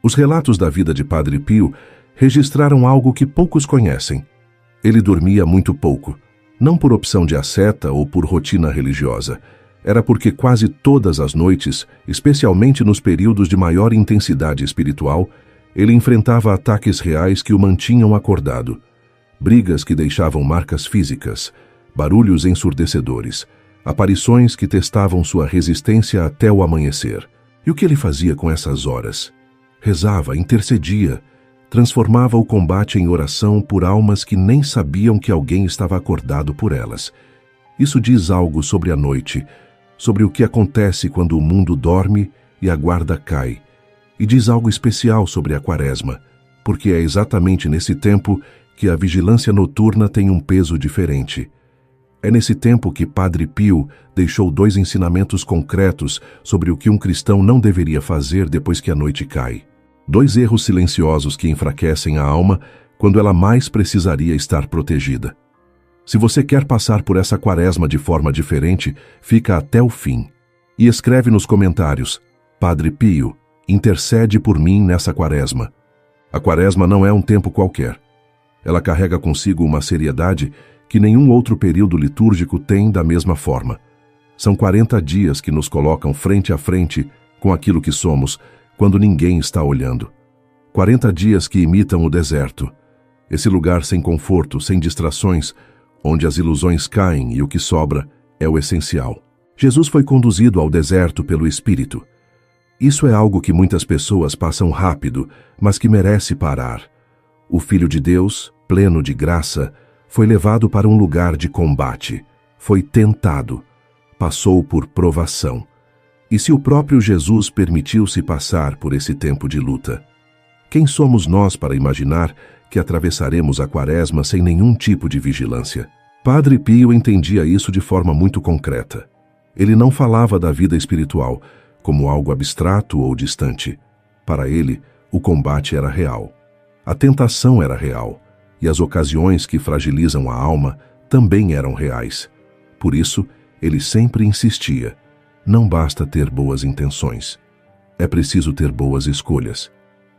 Os relatos da vida de Padre Pio registraram algo que poucos conhecem. Ele dormia muito pouco, não por opção de asceta ou por rotina religiosa. Era porque quase todas as noites, especialmente nos períodos de maior intensidade espiritual, ele enfrentava ataques reais que o mantinham acordado. Brigas que deixavam marcas físicas, barulhos ensurdecedores, aparições que testavam sua resistência até o amanhecer. E o que ele fazia com essas horas? Rezava, intercedia, transformava o combate em oração por almas que nem sabiam que alguém estava acordado por elas. Isso diz algo sobre a noite, sobre o que acontece quando o mundo dorme e a guarda cai. E diz algo especial sobre a Quaresma, porque é exatamente nesse tempo que a vigilância noturna tem um peso diferente. É nesse tempo que Padre Pio deixou 2 ensinamentos concretos sobre o que um cristão não deveria fazer depois que a noite cai. 2 erros silenciosos que enfraquecem a alma quando ela mais precisaria estar protegida. Se você quer passar por essa Quaresma de forma diferente, fica até o fim. E escreve nos comentários: Padre Pio, intercede por mim nessa Quaresma. A Quaresma não é um tempo qualquer. Ela carrega consigo uma seriedade que nenhum outro período litúrgico tem da mesma forma. São 40 dias que nos colocam frente a frente com aquilo que somos, quando ninguém está olhando. 40 dias que imitam o deserto, esse lugar sem conforto, sem distrações, onde as ilusões caem e o que sobra é o essencial. Jesus foi conduzido ao deserto pelo Espírito. Isso é algo que muitas pessoas passam rápido, mas que merece parar. O Filho de Deus, pleno de graça, foi levado para um lugar de combate, foi tentado, passou por provação. E se o próprio Jesus permitiu-se passar por esse tempo de luta, quem somos nós para imaginar que atravessaremos a Quaresma sem nenhum tipo de vigilância? Padre Pio entendia isso de forma muito concreta. Ele não falava da vida espiritual como algo abstrato ou distante. Para ele, o combate era real. A tentação era real. E as ocasiões que fragilizam a alma também eram reais. Por isso, ele sempre insistia: não basta ter boas intenções. É preciso ter boas escolhas.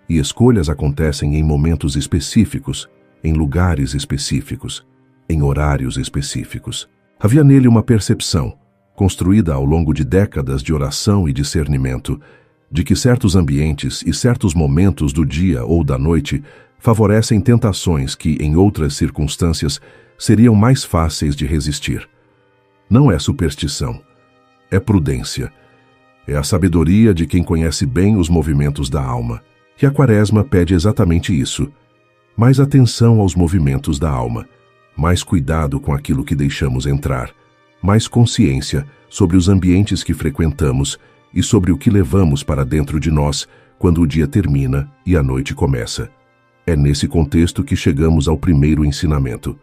E escolhas acontecem em momentos específicos, em lugares específicos, em horários específicos. Havia nele uma percepção, construída ao longo de décadas de oração e discernimento, de que certos ambientes e certos momentos do dia ou da noite favorecem tentações que, em outras circunstâncias, seriam mais fáceis de resistir. Não é superstição, é prudência. É a sabedoria de quem conhece bem os movimentos da alma. E a Quaresma pede exatamente isso: mais atenção aos movimentos da alma, mais cuidado com aquilo que deixamos entrar, mais consciência sobre os ambientes que frequentamos e sobre o que levamos para dentro de nós quando o dia termina e a noite começa. É nesse contexto que chegamos ao primeiro ensinamento.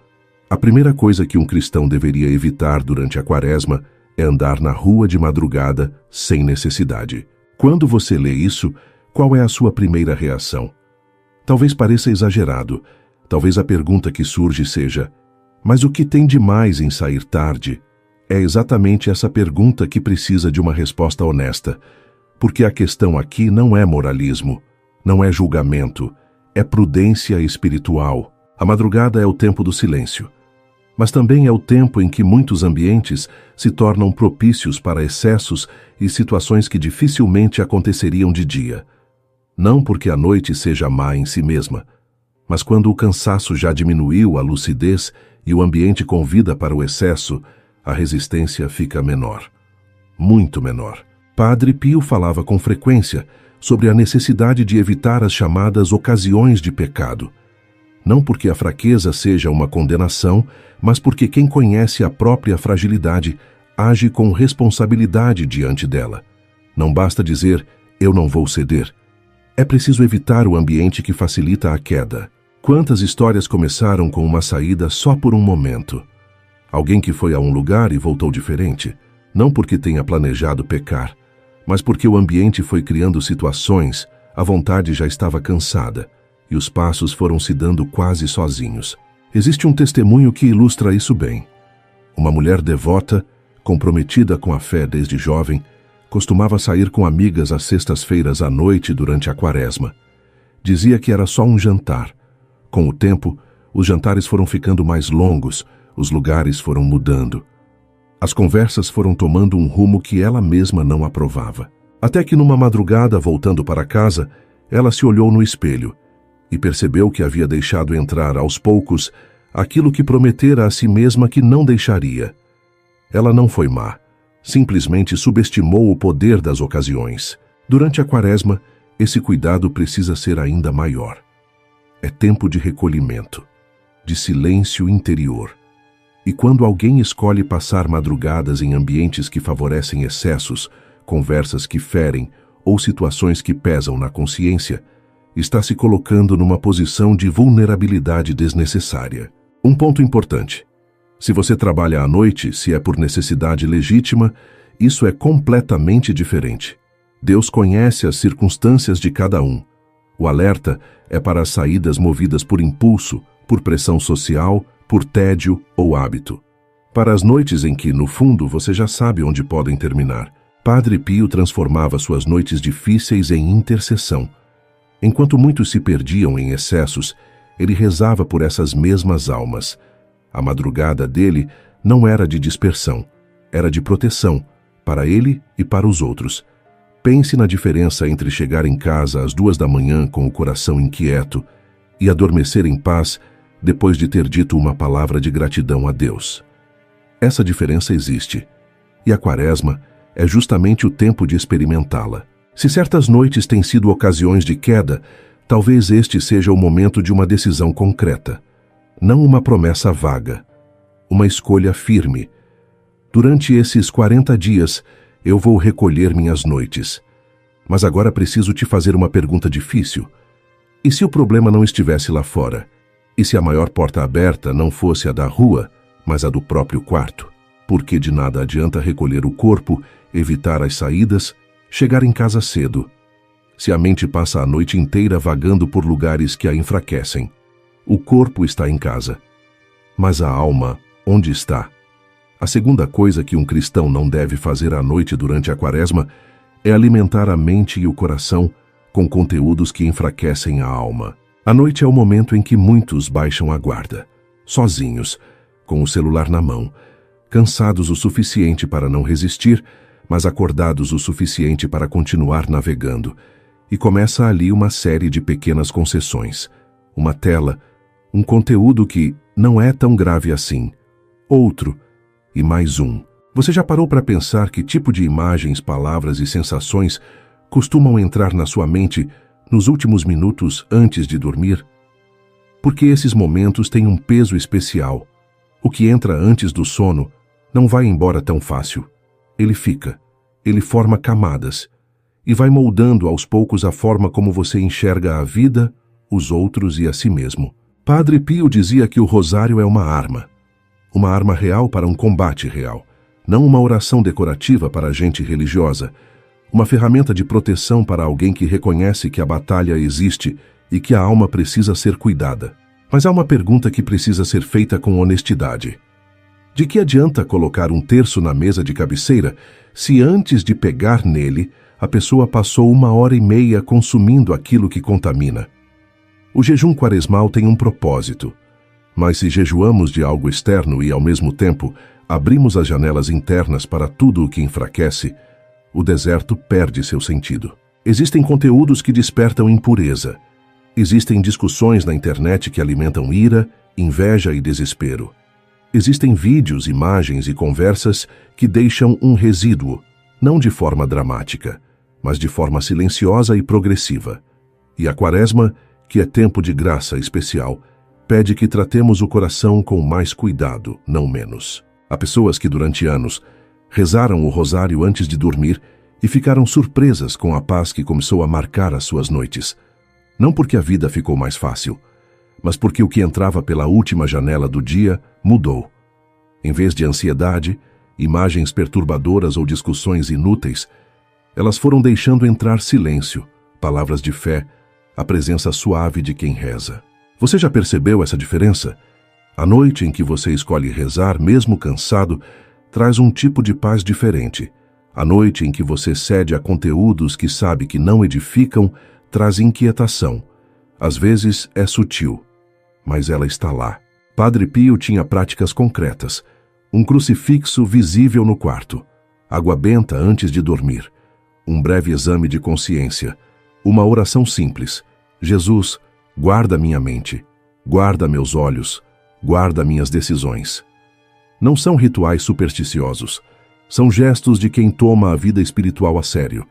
A primeira coisa que um cristão deveria evitar durante a Quaresma é andar na rua de madrugada sem necessidade. Quando você lê isso, qual é a sua primeira reação? Talvez pareça exagerado, talvez a pergunta que surge seja: mas o que tem de mais em sair tarde? É exatamente essa pergunta que precisa de uma resposta honesta, porque a questão aqui não é moralismo, não é julgamento, é prudência espiritual. A madrugada é o tempo do silêncio, mas também é o tempo em que muitos ambientes se tornam propícios para excessos e situações que dificilmente aconteceriam de dia. Não porque a noite seja má em si mesma, mas quando o cansaço já diminuiu a lucidez e o ambiente convida para o excesso, a resistência fica menor, muito menor. Padre Pio falava com frequência sobre a necessidade de evitar as chamadas ocasiões de pecado. Não porque a fraqueza seja uma condenação, mas porque quem conhece a própria fragilidade age com responsabilidade diante dela. Não basta dizer: eu não vou ceder. É preciso evitar o ambiente que facilita a queda. Quantas histórias começaram com uma saída só por um momento? Alguém que foi a um lugar e voltou diferente, não porque tenha planejado pecar, mas porque o ambiente foi criando situações, a vontade já estava cansada, e os passos foram se dando quase sozinhos. Existe um testemunho que ilustra isso bem. Uma mulher devota, comprometida com a fé desde jovem, costumava sair com amigas às sextas-feiras à noite durante a Quaresma. Dizia que era só um jantar. Com o tempo, os jantares foram ficando mais longos, os lugares foram mudando. As conversas foram tomando um rumo que ela mesma não aprovava. Até que numa madrugada, voltando para casa, ela se olhou no espelho e percebeu que havia deixado entrar aos poucos aquilo que prometera a si mesma que não deixaria. Ela não foi má, simplesmente subestimou o poder das ocasiões. Durante a Quaresma, esse cuidado precisa ser ainda maior. É tempo de recolhimento, de silêncio interior. E quando alguém escolhe passar madrugadas em ambientes que favorecem excessos, conversas que ferem ou situações que pesam na consciência, está se colocando numa posição de vulnerabilidade desnecessária. Um ponto importante: se você trabalha à noite, se é por necessidade legítima, isso é completamente diferente. Deus conhece as circunstâncias de cada um. O alerta é para as saídas movidas por impulso, por pressão social, por tédio ou hábito. Para as noites em que, no fundo, você já sabe onde podem terminar, Padre Pio transformava suas noites difíceis em intercessão. Enquanto muitos se perdiam em excessos, ele rezava por essas mesmas almas. A madrugada dele não era de dispersão, era de proteção, para ele e para os outros. Pense na diferença entre chegar em casa às 2 da manhã com o coração inquieto e adormecer em paz depois de ter dito uma palavra de gratidão a Deus. Essa diferença existe, e a Quaresma é justamente o tempo de experimentá-la. Se certas noites têm sido ocasiões de queda, talvez este seja o momento de uma decisão concreta. Não uma promessa vaga, uma escolha firme. Durante esses 40 dias, eu vou recolher minhas noites. Mas agora preciso te fazer uma pergunta difícil. E se o problema não estivesse lá fora? E se a maior porta aberta não fosse a da rua, mas a do próprio quarto? Porque de nada adianta recolher o corpo, evitar as saídas, chegar em casa cedo, se a mente passa a noite inteira vagando por lugares que a enfraquecem. O corpo está em casa, mas a alma, onde está? A segunda coisa que um cristão não deve fazer à noite durante a Quaresma é alimentar a mente e o coração com conteúdos que enfraquecem a alma. A noite é o momento em que muitos baixam a guarda, sozinhos, com o celular na mão, cansados o suficiente para não resistir, mas acordados o suficiente para continuar navegando. E começa ali uma série de pequenas concessões. Uma tela, um conteúdo que não é tão grave assim. Outro, e mais um. Você já parou para pensar que tipo de imagens, palavras e sensações costumam entrar na sua mente nos últimos minutos antes de dormir? Porque esses momentos têm um peso especial. O que entra antes do sono não vai embora tão fácil. Ele fica, ele forma camadas e vai moldando aos poucos a forma como você enxerga a vida, os outros e a si mesmo. Padre Pio dizia que o rosário é uma arma real para um combate real, não uma oração decorativa para a gente religiosa, uma ferramenta de proteção para alguém que reconhece que a batalha existe e que a alma precisa ser cuidada. Mas há uma pergunta que precisa ser feita com honestidade. De que adianta colocar um terço na mesa de cabeceira se antes de pegar nele, a pessoa passou 1h30 consumindo aquilo que contamina? O jejum quaresmal tem um propósito, mas se jejuamos de algo externo e, ao mesmo tempo, abrimos as janelas internas para tudo o que enfraquece, o deserto perde seu sentido. Existem conteúdos que despertam impureza. Existem discussões na internet que alimentam ira, inveja e desespero. Existem vídeos, imagens e conversas que deixam um resíduo, não de forma dramática, mas de forma silenciosa e progressiva. E a Quaresma, que é tempo de graça especial, pede que tratemos o coração com mais cuidado, não menos. Há pessoas que durante anos rezaram o rosário antes de dormir e ficaram surpresas com a paz que começou a marcar as suas noites. Não porque a vida ficou mais fácil, mas porque o que entrava pela última janela do dia mudou. Em vez de ansiedade, imagens perturbadoras ou discussões inúteis, elas foram deixando entrar silêncio, palavras de fé, a presença suave de quem reza. Você já percebeu essa diferença? A noite em que você escolhe rezar, mesmo cansado, traz um tipo de paz diferente. A noite em que você cede a conteúdos que sabe que não edificam, traz inquietação. Às vezes é sutil, mas ela está lá. Padre Pio tinha práticas concretas. Um crucifixo visível no quarto, água benta antes de dormir, um breve exame de consciência, uma oração simples: Jesus, guarda minha mente, guarda meus olhos, guarda minhas decisões. Não são rituais supersticiosos, são gestos de quem toma a vida espiritual a sério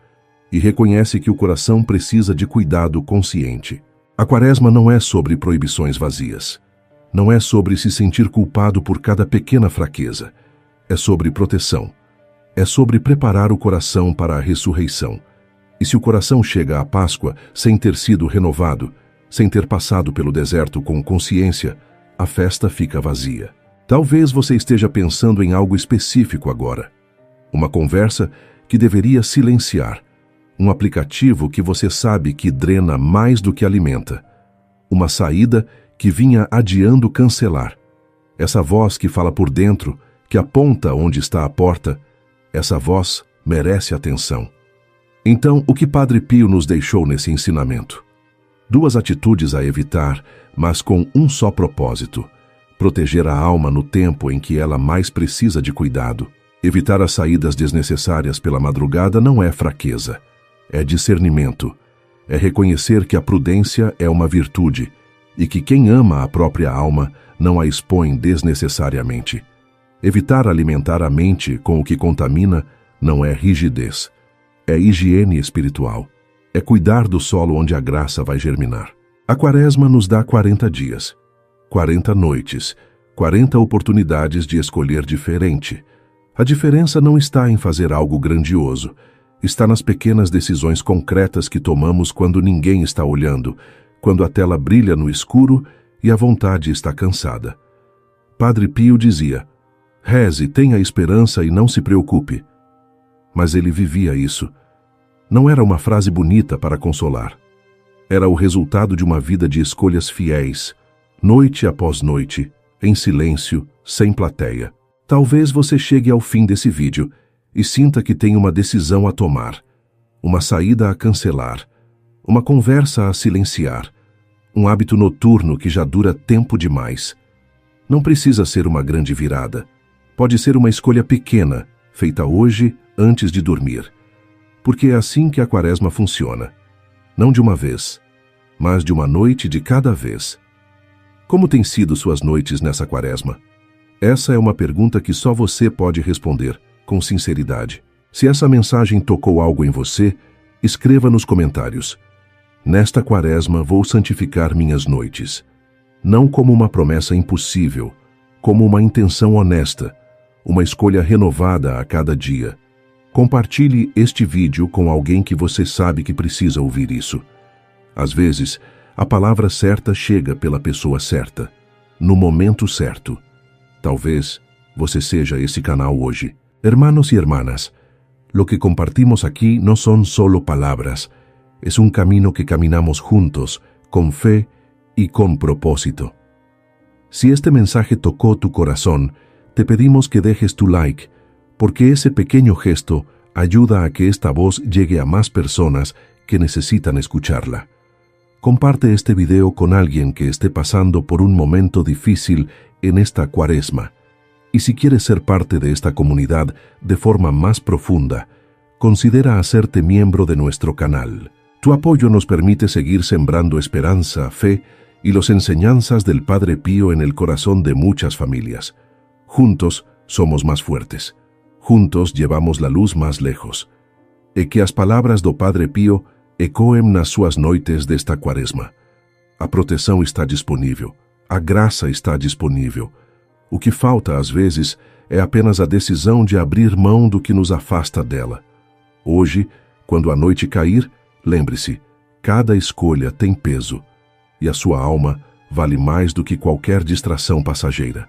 e reconhece que o coração precisa de cuidado consciente. A Quaresma não é sobre proibições vazias. Não é sobre se sentir culpado por cada pequena fraqueza. É sobre proteção. É sobre preparar o coração para a ressurreição. E se o coração chega à Páscoa sem ter sido renovado, sem ter passado pelo deserto com consciência, a festa fica vazia. Talvez você esteja pensando em algo específico agora. Uma conversa que deveria silenciar. Um aplicativo que você sabe que drena mais do que alimenta. Uma saída que vinha adiando cancelar. Essa voz que fala por dentro, que aponta onde está a porta, essa voz merece atenção. Então, o que Padre Pio nos deixou nesse ensinamento? 2 atitudes a evitar, mas com um só propósito: proteger a alma no tempo em que ela mais precisa de cuidado. Evitar as saídas desnecessárias pela madrugada não é fraqueza, é discernimento. É reconhecer que a prudência é uma virtude e que quem ama a própria alma não a expõe desnecessariamente. Evitar alimentar a mente com o que contamina não é rigidez, é higiene espiritual, é cuidar do solo onde a graça vai germinar. A Quaresma nos dá 40 dias, 40 noites, 40 oportunidades de escolher diferente. A diferença não está em fazer algo grandioso, está nas pequenas decisões concretas que tomamos quando ninguém está olhando, quando a tela brilha no escuro e a vontade está cansada. Padre Pio dizia: reze, tenha esperança e não se preocupe. Mas ele vivia isso. Não era uma frase bonita para consolar. Era o resultado de uma vida de escolhas fiéis, noite após noite, em silêncio, sem plateia. Talvez você chegue ao fim desse vídeo e sinta que tem uma decisão a tomar, uma saída a cancelar, uma conversa a silenciar, um hábito noturno que já dura tempo demais. Não precisa ser uma grande virada. Pode ser uma escolha pequena, feita hoje, antes de dormir. Porque é assim que a Quaresma funciona. Não de uma vez, mas de uma noite de cada vez. Como têm sido suas noites nessa Quaresma? Essa é uma pergunta que só você pode responder, com sinceridade. Se essa mensagem tocou algo em você, escreva nos comentários: nesta Quaresma vou santificar minhas noites. Não como uma promessa impossível, como uma intenção honesta, uma escolha renovada a cada dia. Compartilhe este vídeo com alguém que você sabe que precisa ouvir isso. Às vezes, a palavra certa chega pela pessoa certa, no momento certo. Talvez você seja esse canal hoje. Hermanos y hermanas, lo que compartimos aquí no son solo palabras, es un camino que caminamos juntos, con fe y con propósito. Si este mensaje tocó tu corazón, te pedimos que dejes tu like, porque ese pequeño gesto ayuda a que esta voz llegue a más personas que necesitan escucharla. Comparte este video con alguien que esté pasando por un momento difícil en esta Quaresma. Y si quieres ser parte de esta comunidad de forma más profunda, considera hacerte miembro de nuestro canal. Tu apoyo nos permite seguir sembrando esperanza, fe y las enseñanzas del Padre Pío en el corazón de muchas familias. Juntos somos más fuertes. Juntos llevamos la luz más lejos. E que as palavras do Padre Pío ecoem nas suas noites desta Quaresma. A proteção está disponível. A graça está disponível. O que falta, às vezes, é apenas a decisão de abrir mão do que nos afasta dela. Hoje, quando a noite cair, lembre-se, cada escolha tem peso, e a sua alma vale mais do que qualquer distração passageira.